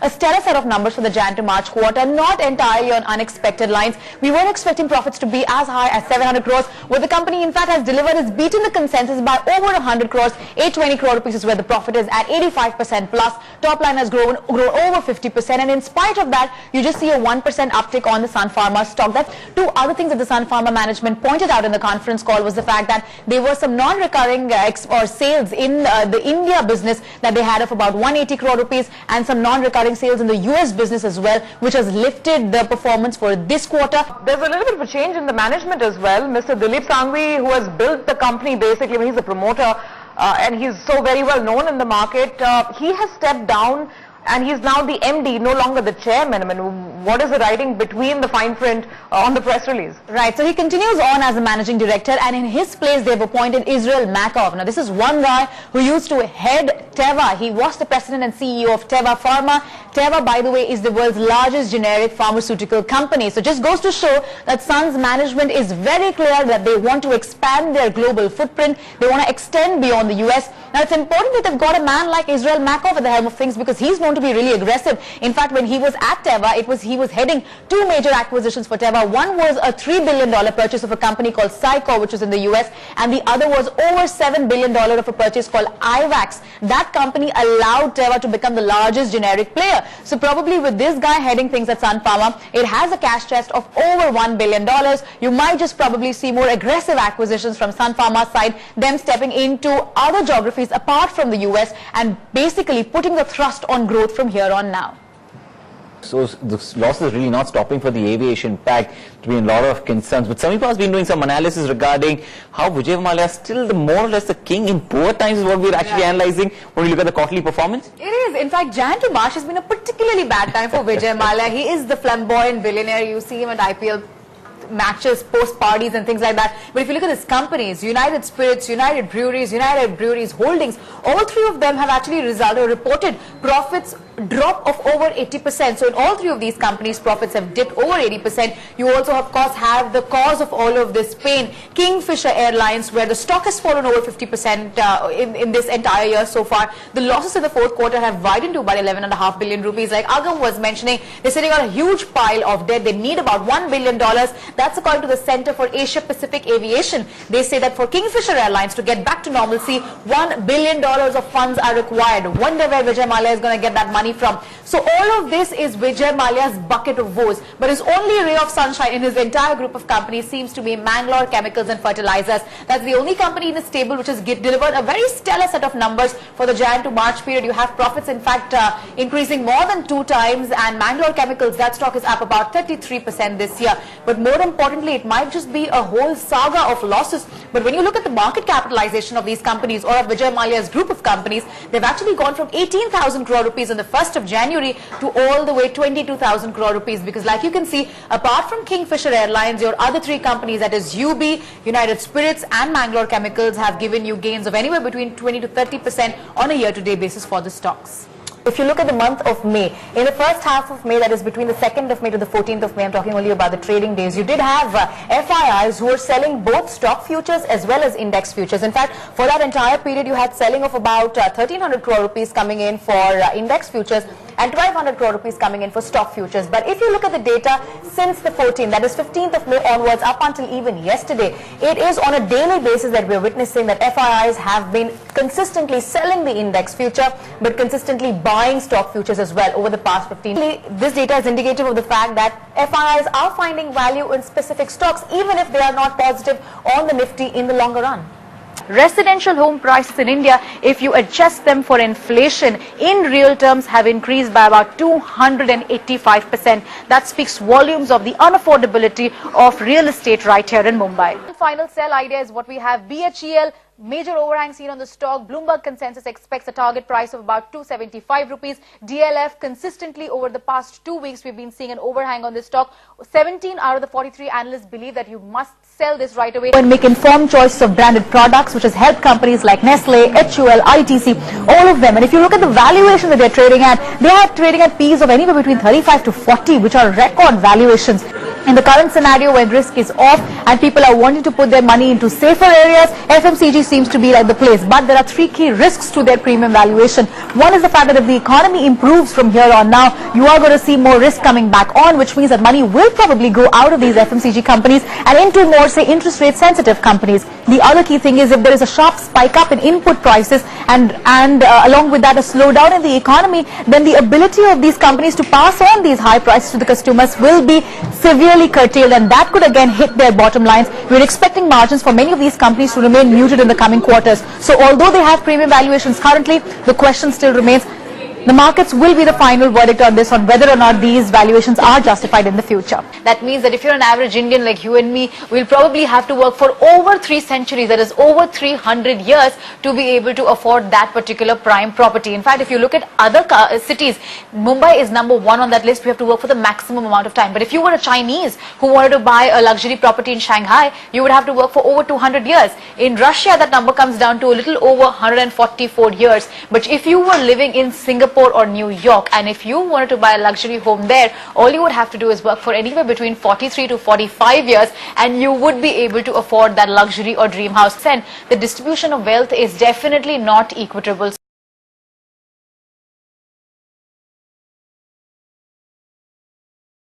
A stellar set of numbers for the Jan to March quarter, not entirely on unexpected lines. We weren't expecting profits to be as high as 700 crores. What the company in fact has delivered is beaten the consensus by over 100 crores. 820 crore rupees is where the profit is at 85% plus. Top line has grown over 50%, and in spite of that, you just see a 1% uptick on the Sun Pharma stock. That's two other things that the Sun Pharma management pointed out in the conference call was the fact that there were some non-recurring sales in the India business that they had of about 180 crore rupees, and some non-recurring sales in the US business as well, which has lifted the performance for this quarter. There's a little bit of a change in the management as well. Mr. Dilip Sangvi, who has built the company basically, he's a promoter and he's so very well known in the market, he has stepped down and he's now the MD, no longer the chairman. I mean, what is the writing between the fine print on the press release? Right, so he continues on as the managing director, and in his place they've appointed Israel Makov. Now this is one guy who used to head Teva. He was the president and CEO of Teva Pharma. Teva, by the way, is the world's largest generic pharmaceutical company. So just goes to show that Sun's management is very clear that they want to expand their global footprint. They want to extend beyond the US. Now it's important that they've got a man like Israel Makov at the helm of things, because he's known to be really aggressive. In fact, when he was at Teva, he was heading two major acquisitions for Teva. One was a $3 billion purchase of a company called Sycor, which was in the US, and the other was over $7 billion of a purchase called Ivax. That company allowed Teva to become the largest generic player. So probably with this guy heading things at Sun Pharma, it has a cash chest of over $1 billion. You might just probably see more aggressive acquisitions from Sun Pharma's side, them stepping into other geographies apart from the US and basically putting the thrust on growth from here on now. So the loss is really not stopping for the aviation pack. To be a lot of concerns. But Samipa has been doing some analysis regarding how Vijay Mallya is still more or less the king in poor times is what we're actually analyzing when we look at the quarterly performance. It is. In fact, Jan to March has been a particularly bad time for Vijay Mallya. He is the flamboyant billionaire. You see him at IPL matches, post parties and things like that. But if you look at his companies, United Spirits, United Breweries Holdings, all three of them have actually reported profits drop of over 80%. So in all three of these companies, profits have dipped over 80%. You also, of course, have the cause of all of this pain, Kingfisher Airlines, where the stock has fallen over 50% in this entire year so far. The losses in the fourth quarter have widened to about 11.5 billion rupees. Like Agam was mentioning, they're sitting on a huge pile of debt. They need about $1 billion. That's according to the Center for Asia Pacific Aviation. They say that for Kingfisher Airlines to get back to normalcy, $1 billion of funds are required. Wonder where Vijay Mallya is going to get that money from. So all of this is Vijay Mallya's bucket of woes. But his only ray of sunshine in his entire group of companies seems to be Mangalore Chemicals and Fertilizers. That's the only company in the stable which has delivered a very stellar set of numbers for the Jan to March period. You have profits, in fact, increasing more than 2 times, and Mangalore Chemicals, that stock is up about 33% this year. But more importantly, it might just be a whole saga of losses. But when you look at the market capitalization of these companies, or of Vijay Mallya's group of companies, they've actually gone from 18,000 crore rupees on the 1st of January to all the way 22,000 crore rupees. Because like you can see, apart from Kingfisher Airlines, your other 3 companies, that is UB, United Spirits and Mangalore Chemicals, have given you gains of anywhere between 20 to 30% on a year-to-date basis for the stocks. If you look at the month of May, in the first half of May, that is between the 2nd of May to the 14th of May, I'm talking only about the trading days, you did have FIIs who were selling both stock futures as well as index futures. In fact, for that entire period, you had selling of about 1,300 crore rupees coming in for index futures and 1,200 crore rupees coming in for stock futures. But if you look at the data since the 14th, that is 15th of May onwards, up until even yesterday, it is on a daily basis that we're witnessing that FIIs have been consistently selling the index future, but consistently buying stock futures as well over the past 15 days. This data is indicative of the fact that FIIs are finding value in specific stocks, even if they are not positive on the Nifty in the longer run. Residential home prices in India, if you adjust them for inflation, in real terms have increased by about 285%. That speaks volumes of the unaffordability of real estate right here in Mumbai. The final sell idea is what we have. BHEL, major overhang seen on the stock. Bloomberg consensus expects a target price of about 275 rupees. DLF, consistently over the past 2 weeks, we've been seeing an overhang on this stock. 17 out of the 43 analysts believe that you must sell this right away and make informed choices of branded products, which has helped companies like Nestle, HUL, ITC, all of them. And if you look at the valuation that they're trading at, they are trading at P's of anywhere between 35 to 40, which are record valuations. In the current scenario when risk is off and people are wanting to put their money into safer areas, FMCG seems to be like the place. But there are three key risks to their premium valuation. One is the fact that if the economy improves from here on now, you are going to see more risk coming back on, which means that money will probably go out of these FMCG companies and into more, say, interest rate sensitive companies. The other key thing is if there is a sharp spike up in input prices and along with that a slowdown in the economy, then the ability of these companies to pass on these high prices to the consumers will be severely curtailed, and that could again hit their bottom lines. We're expecting margins for many of these companies to remain muted in the coming quarters. So although they have premium valuations currently, the question still remains. The markets will be the final verdict on this, on whether or not these valuations are justified in the future. That means that if you're an average Indian like you and me, we'll probably have to work for over 3 centuries, that is over 300 years, to be able to afford that particular prime property. In fact, if you look at other cities, Mumbai is number 1 on that list. We have to work for the maximum amount of time. But if you were a Chinese who wanted to buy a luxury property in Shanghai, you would have to work for over 200 years. In Russia, that number comes down to a little over 144 years. But if you were living in Singapore or New York, and if you wanted to buy a luxury home there, all you would have to do is work for anywhere between 43 to 45 years and you would be able to afford that luxury or dream house. And the distribution of wealth is definitely not equitable.